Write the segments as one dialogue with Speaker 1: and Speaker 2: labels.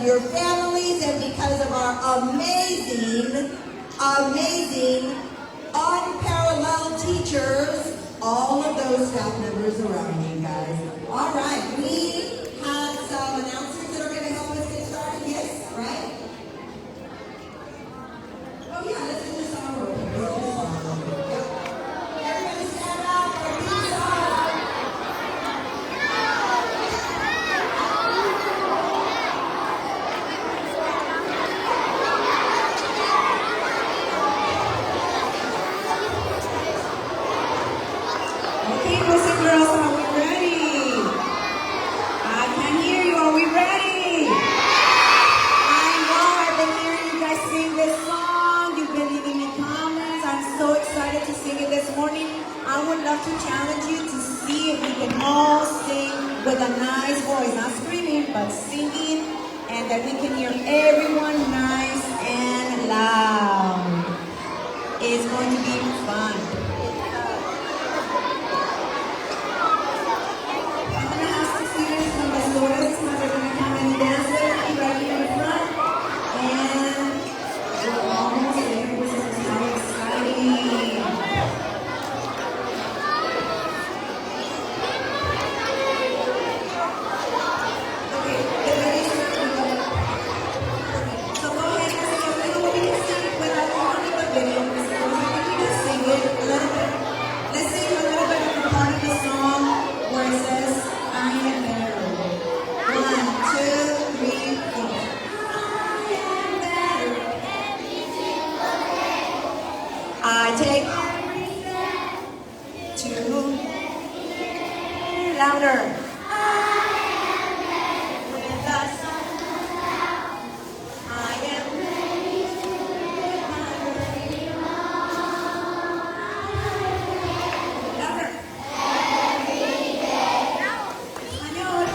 Speaker 1: your families and because of our amazing, unparalleled teachers, all of those staff members around you guys. All right, we have some announcements that are going to help us get started. Yes, right? Oh yeah, let's do this song real quick. Let's do this song real quick. Yeah. Everybody stand up for these songs. Okay, boys and girls, are we ready? I can hear you. Are we ready? I know I've been hearing you guys sing this song. You've been leaving me comments. I'm so excited to sing it this morning. I would love to challenge you to see if we can all sing with a nice voice. Not screaming, but singing. And that we can hear everyone nice and loud. It's going to be fun. I'm going to ask the students from the stores how they're going to come and dance with me right here in the front. And we're almost there. This is so exciting. Okay, the ladies are going to go. So go ahead and sing a little bit. You can sing it without warning the video. You can sing it a little bit. Let's sing a little bit of the part of the song where it says, I am better. 1, 2, 3, 4. I am better. I take two louder. With us. I am louder. Español.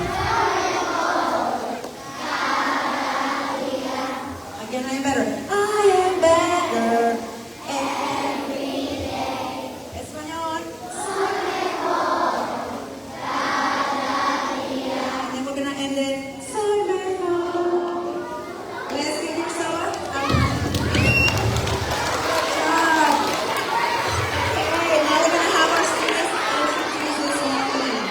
Speaker 1: Again, I am better. I am better. Every day. Español. And then we're gonna end it. Soy mejor. Let's give yourself a good job. Okay, now we're gonna have our students introduce this morning.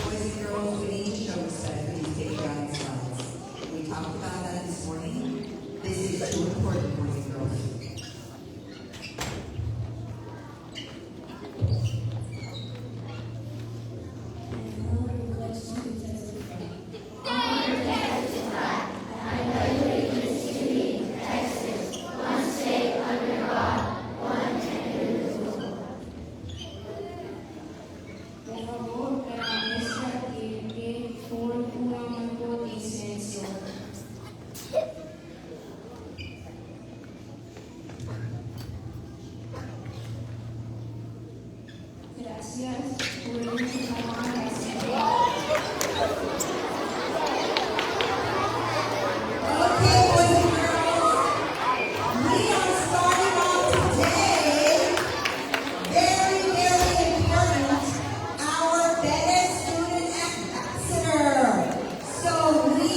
Speaker 1: Boys and girls, we need to show respect for these patriotic songs. We talked about that this morning. This is too important, boys and girls.
Speaker 2: Por favor, permaneça de pé por un momento de silencio. Could I Gracias por invitarme a este
Speaker 1: Okay, boys and girls, we are starting off today, very, very important, our Bennett Student Ambassador. So we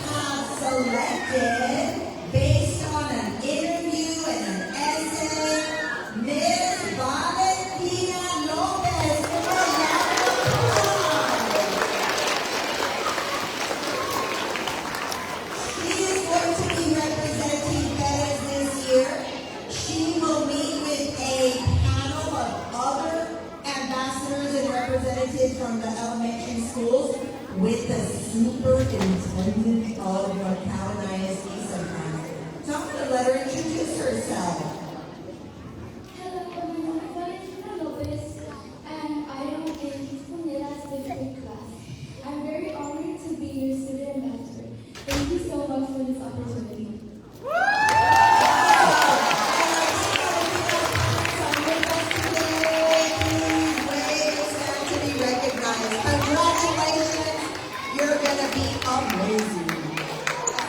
Speaker 1: have selected, based on an interview and an essay, Miss Valentina Lopez. Give her a round of applause. She is going to be representing Bennett this year. She will meet with a panel of other ambassadors and representatives from the elementary schools with the superintendent of McAllen ISD sometimes. So I'm going to let her introduce herself.
Speaker 2: Hello, my name is Valentina Lopez, and I am in Punelas District class. I'm very honored to be your student ambassador. Thank you so much for this opportunity.
Speaker 1: Congratulations, you're gonna be amazing.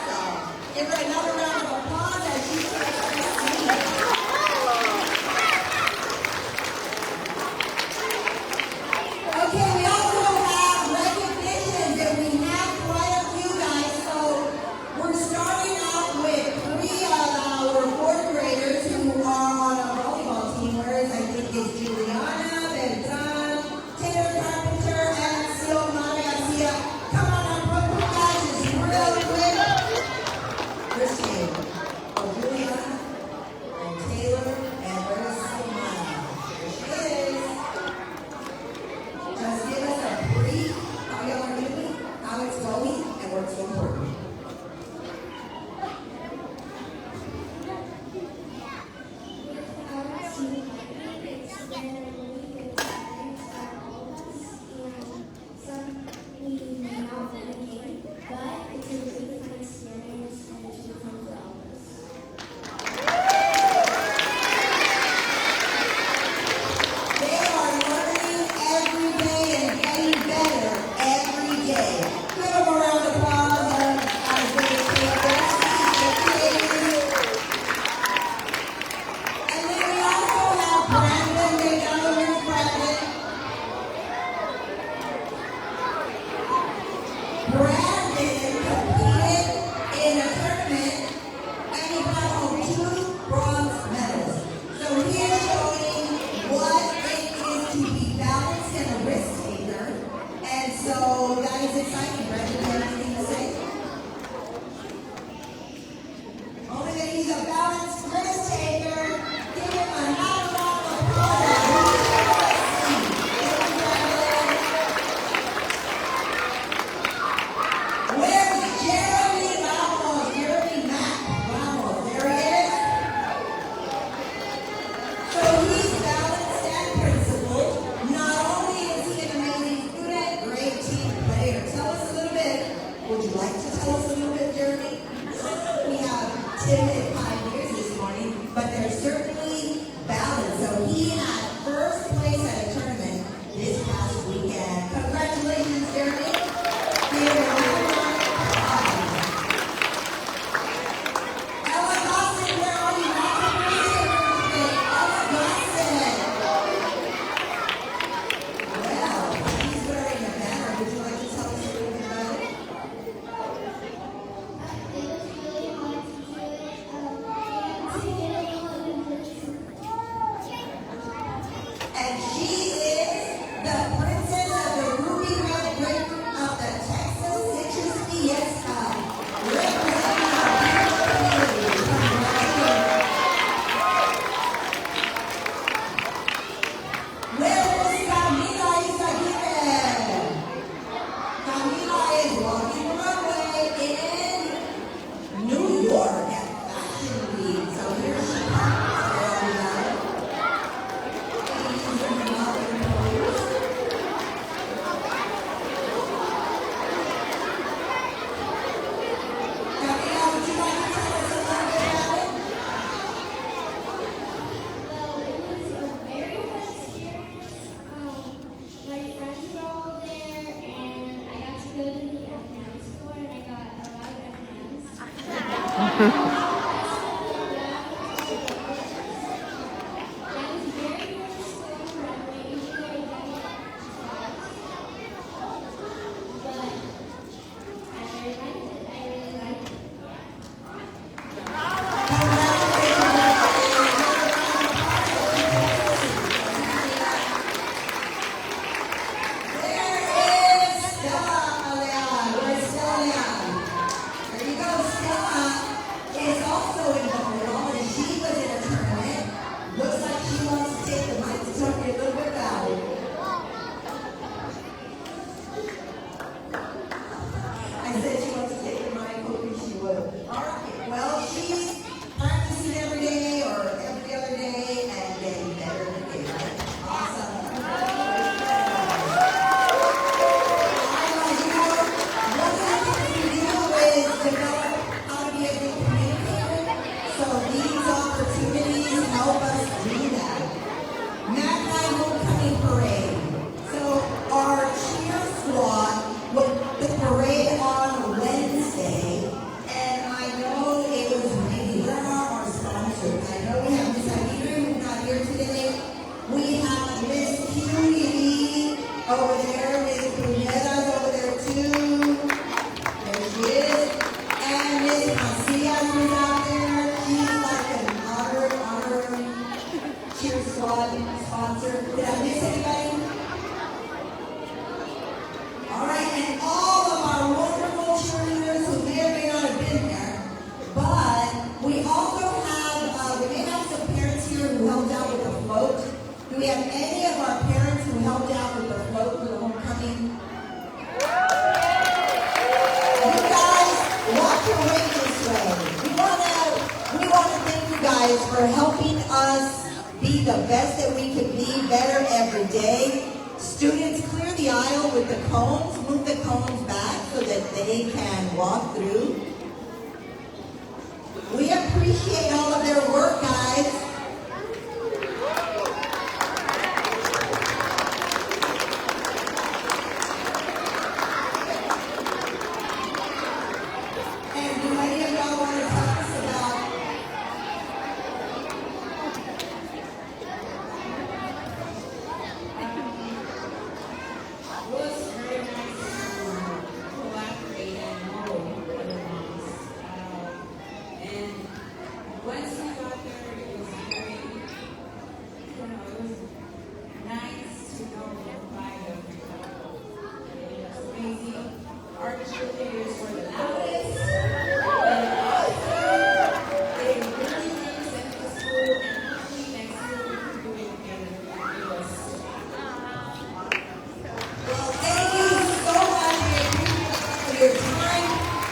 Speaker 1: So, give her another round of applause as she takes her seat. over there. Miss Puñeta's over there too. There she is. And Miss Macias is out there. She's like an honorary cheer squad sponsor. Did I miss anybody? All right, and all of our wonderful cheerleaders who may or may not have been there, but we also have, we may have some parents here who helped out with the float. Do we have any of our parents who helped out with the float for the homecoming? You guys, walk your way this way. We want to thank you guys for helping us be the best that we can be, better every day. Students, clear the aisle with the cones, move the cones back so that they can walk through. We appreciate all of their work, guys. And do any of y'all want to talk us about
Speaker 3: It was very nice to collaborate and know other moms. And once we got there, it was very, it was nice to know the pride of people. It was amazing. Our cheerleaders were the loudest. And they really represent the school, and hopefully next year we can do it together. It was
Speaker 1: Well, thank you so much. We appreciate for your time.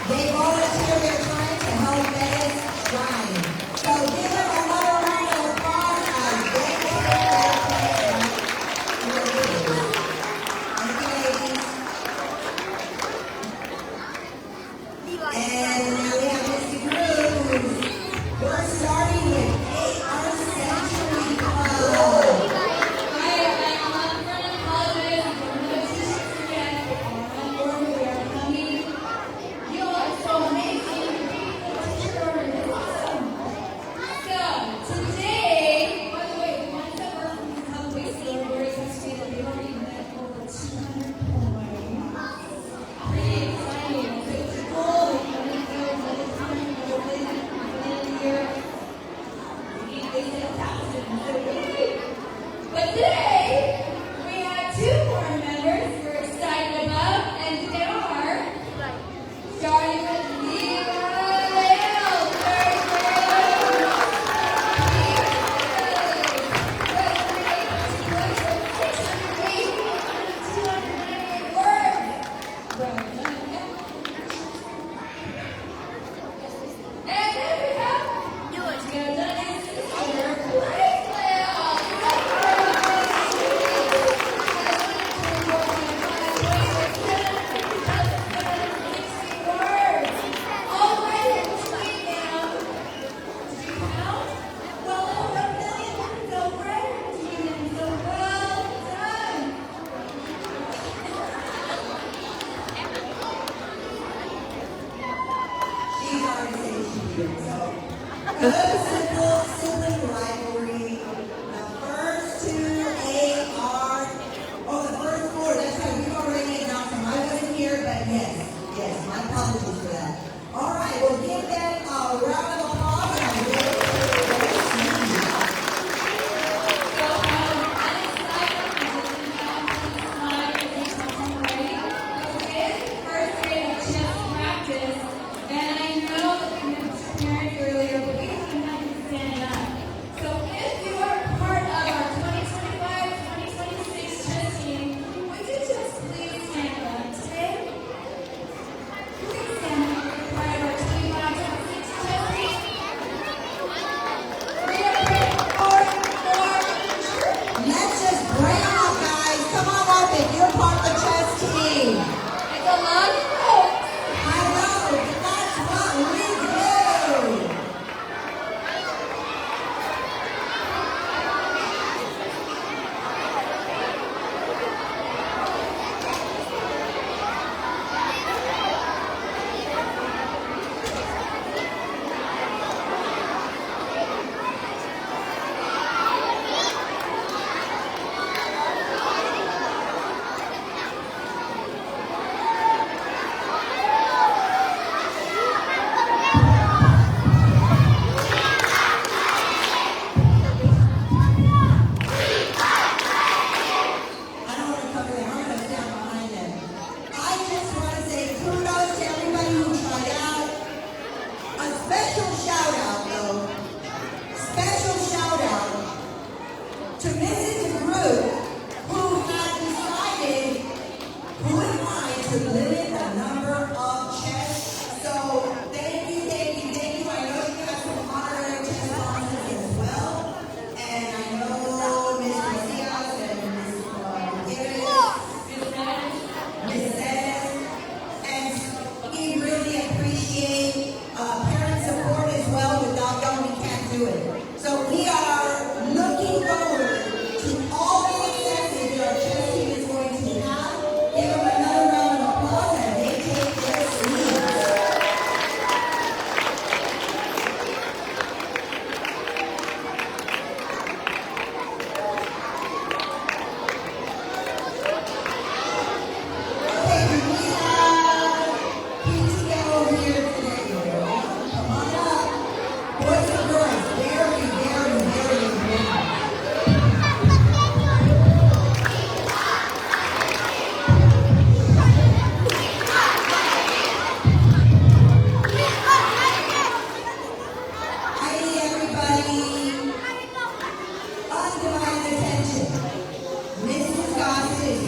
Speaker 1: They volunteer their time to help us shine. So give them another round of applause as they take their place. Thank you, ladies. And now we have Mr. Cruz. We're starting with our Century Club.
Speaker 2: Hi, I'm Brennan Colleges. I'm the teachers again. On board, we are coming. You are so amazing. Teacher, it's awesome. So today, by the way, the ones that were from a couple weeks ago are very excited. They've already met over 200 people already. Pretty exciting. So it's a goal. We're going to go another time. We're really going to be in here. They said 1,000. So wait. But today, we have two board members we're excited about, and they are starting with Leah Lale, third grade. And then we have Dennis sister, Grace
Speaker 1: She's already saying she did. So, good simple sibling rivalry. The first two are, the first four, that's right, we've already announced them. I wasn't here, but yes, my apologies for that. All right, we'll give them a round of applause and I'm ready for the
Speaker 2: And I know that we mentioned parents earlier, but we haven't had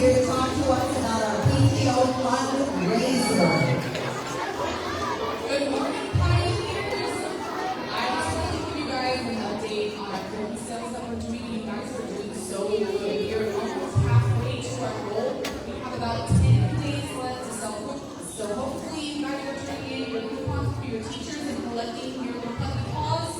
Speaker 1: here to talk to us about our PTO fundraiser.
Speaker 3: Good morning, Pioneers! I just want to give you guys an update on our cookie sales that we're doing. You guys are doing so good. We're almost halfway to our goal. We have about 10 days left to sell cookies. So hopefully you guys are turning in your coupons for your teachers and collecting your puppy paws.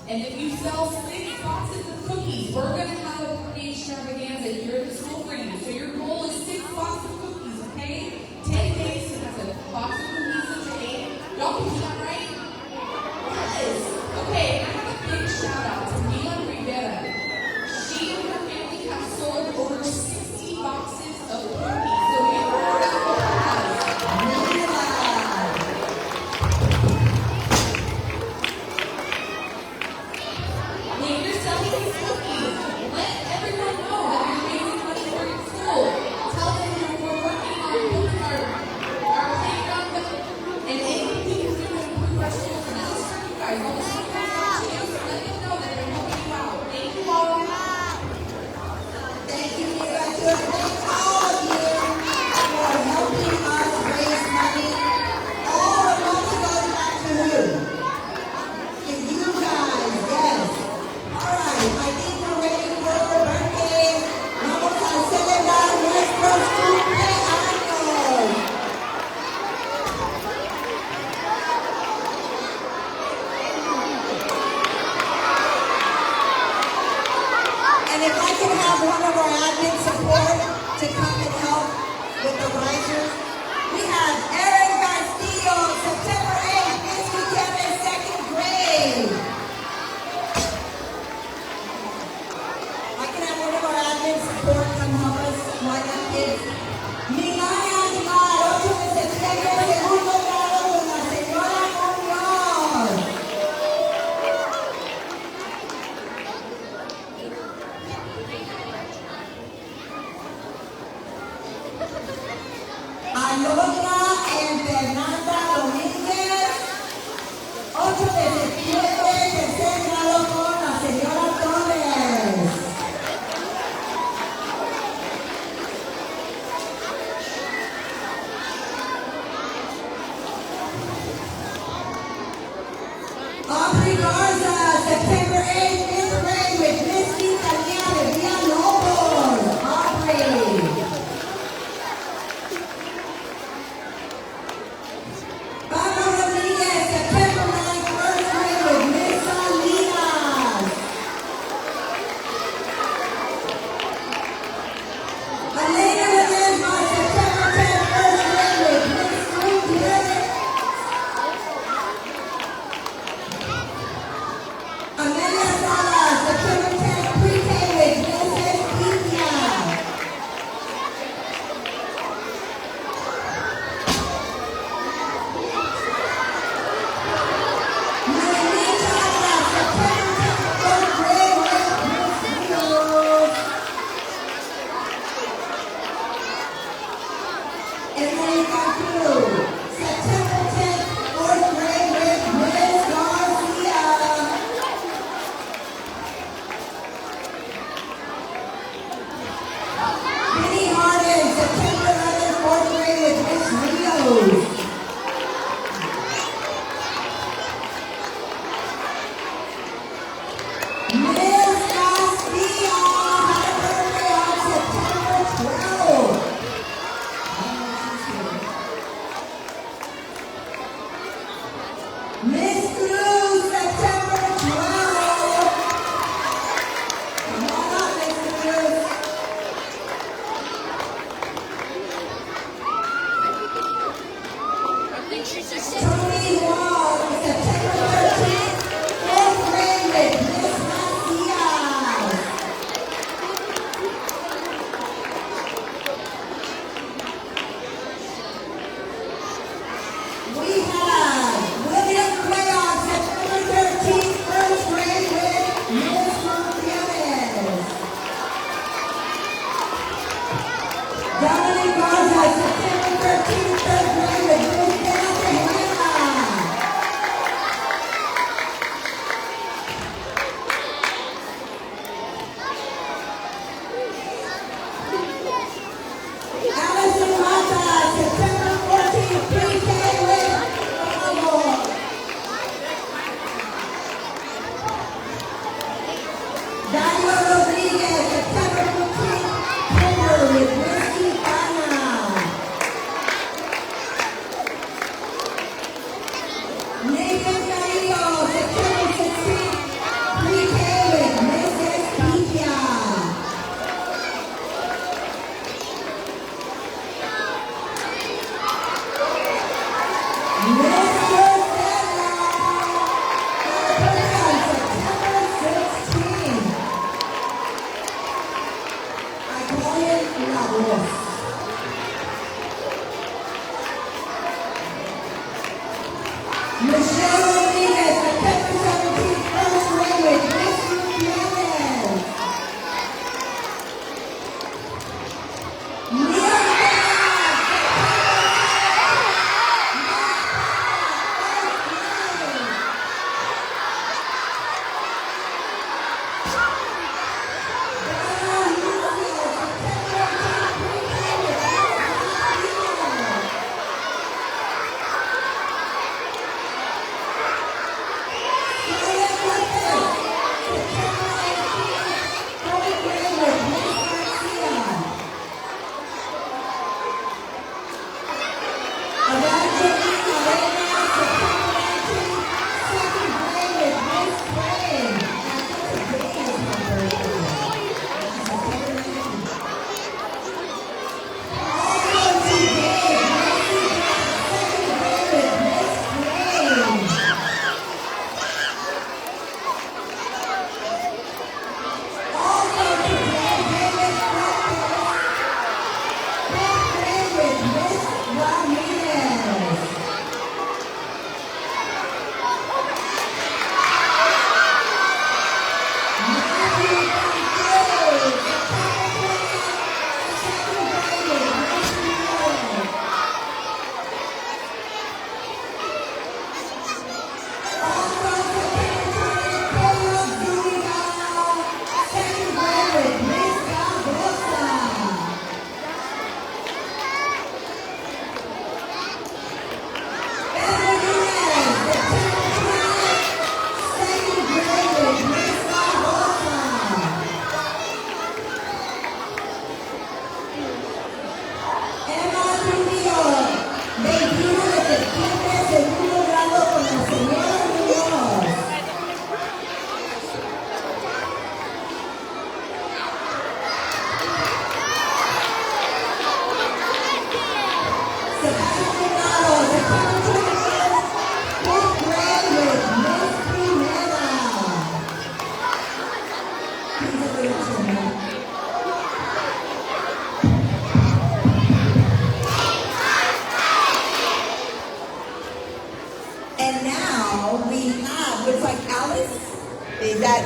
Speaker 3: And if you sell 6 boxes of cookies, we're going to have a party extravaganza here at the school for you. So your goal is 6 boxes of cookies, okay? 10 days to have a box of cookies a day. Y'all can do that, right? Yes. Okay, I have a big shout out to Mila Rivera. She and her family have sold over 60 boxes of cookies. So we have when you're selling these cookies, let everyone know that you're raising money for your school. Tell them we're working on building our playground and anything we can do to improve our schools. And this is for you guys. All the school guys are too. So let them know that they're helping you out. Thank you all.
Speaker 1: Thank you, Mira. Thank all of you for helping us raise money. All the money goes back to who? To you guys, yes. All right, I think we're ready for the birthday. Vamos a celebrar nuestros cumpleaños. And if I can have one of our admin support to come and help with the risers, we have Erin Castillo, September 8th, Miss Gutierrez, 2nd grade. I can have one of our admin support come help us line up kids. Milana Aguilar, 8 de septiembre, segundo grado con la señora Muñoz. Alondra and Fernanda Domínguez, 8 de septiembre, tercer grado con la señora Torres. Aubrey Garza, September 8th, 5th grade with Miss Quintanilla de Villalobos. Aubrey. Pablo Rodriguez, September 9th, 1st grade with Miss Salinas. Elena Ledesma, September 10th, 1st grade with Miss Gutierrez. Amelia Salas, September 10th, pre-K with Miss Esquitia. Noemí Chávez, September 10th, 4th grade with Miss Rios. Emily Cancun, September 10th, 4th grade with Miss Garcia. Vinny Harden, September 11th, 4th grade with Miss Rios. Miss Castillo, happy birthday on September 12th. Miss Cruz, September 12th. Come on up, Miss Cruz. Tony Wong, September 13th, 4th grade with Miss Macias. We have William Crayon, September 13th, 1st grade with Miss Gutierrez. Dominic Garza, September 13th, 3rd grade with Miss Tejeda.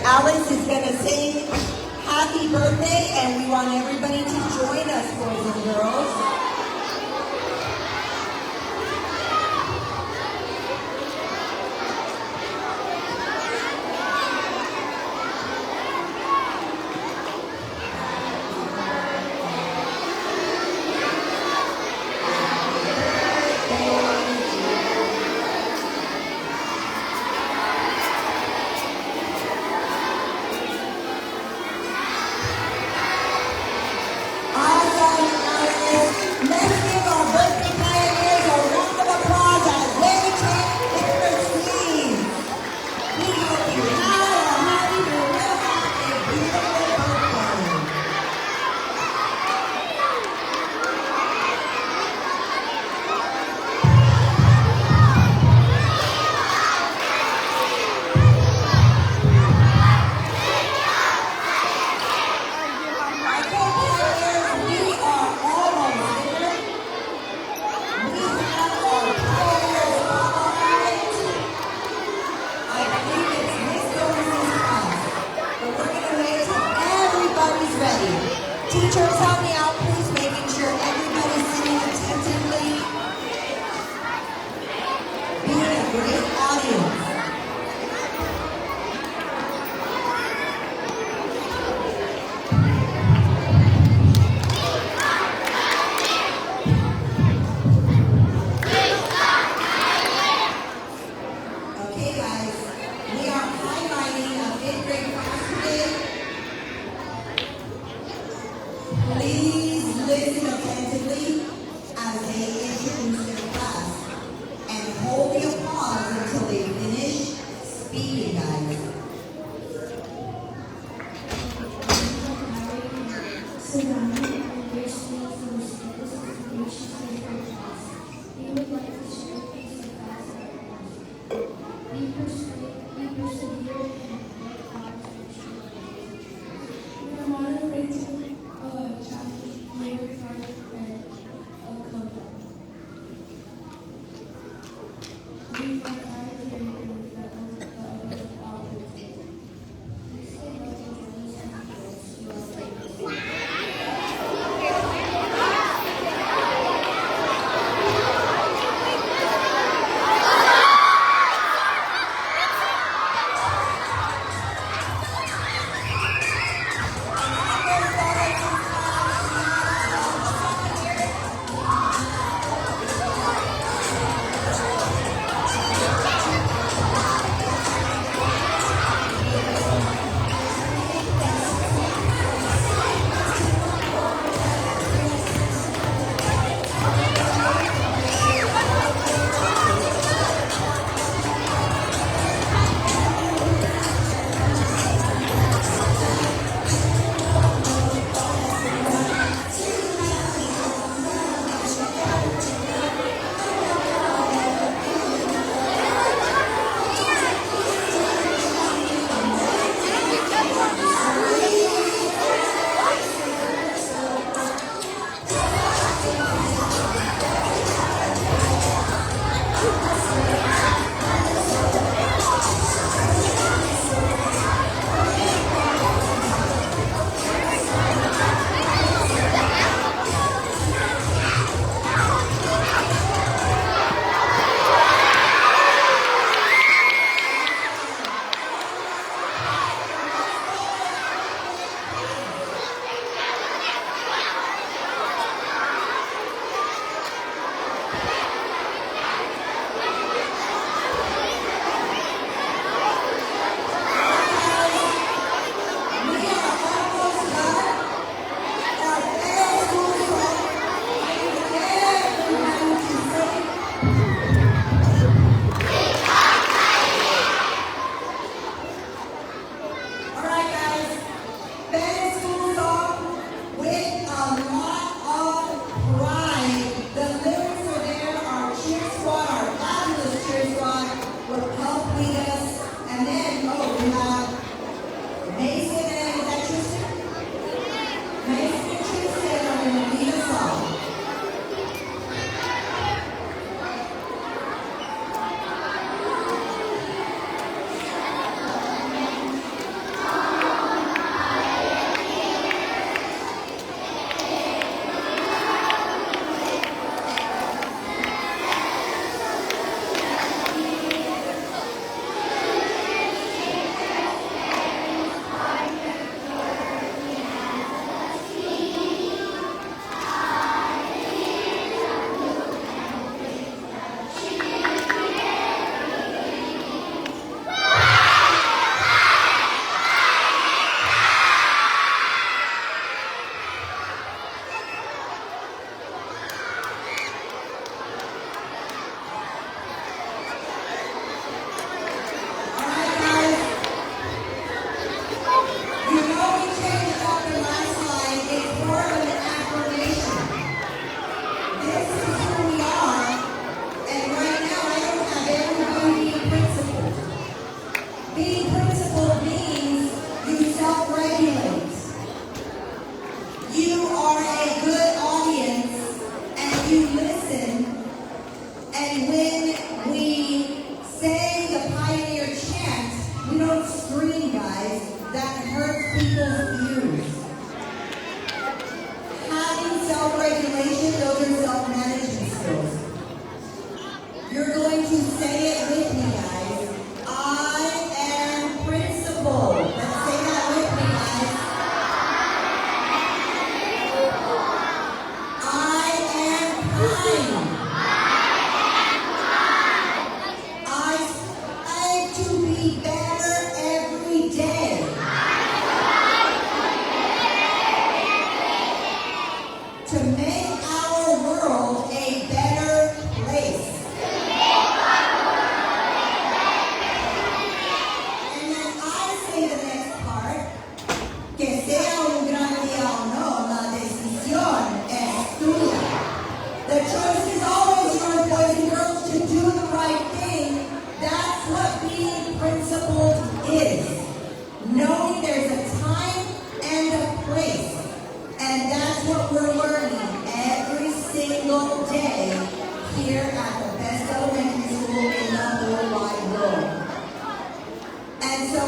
Speaker 1: Alice is going to sing happy birthday, and we want everybody to join us, boys and girls. Teachers, help me out, please, making sure everybody's sitting attentively. Being a great audience. Okay, guys, we are highlighting a fifth grade class today. Please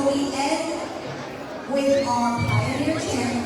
Speaker 1: we end with our pioneer chant.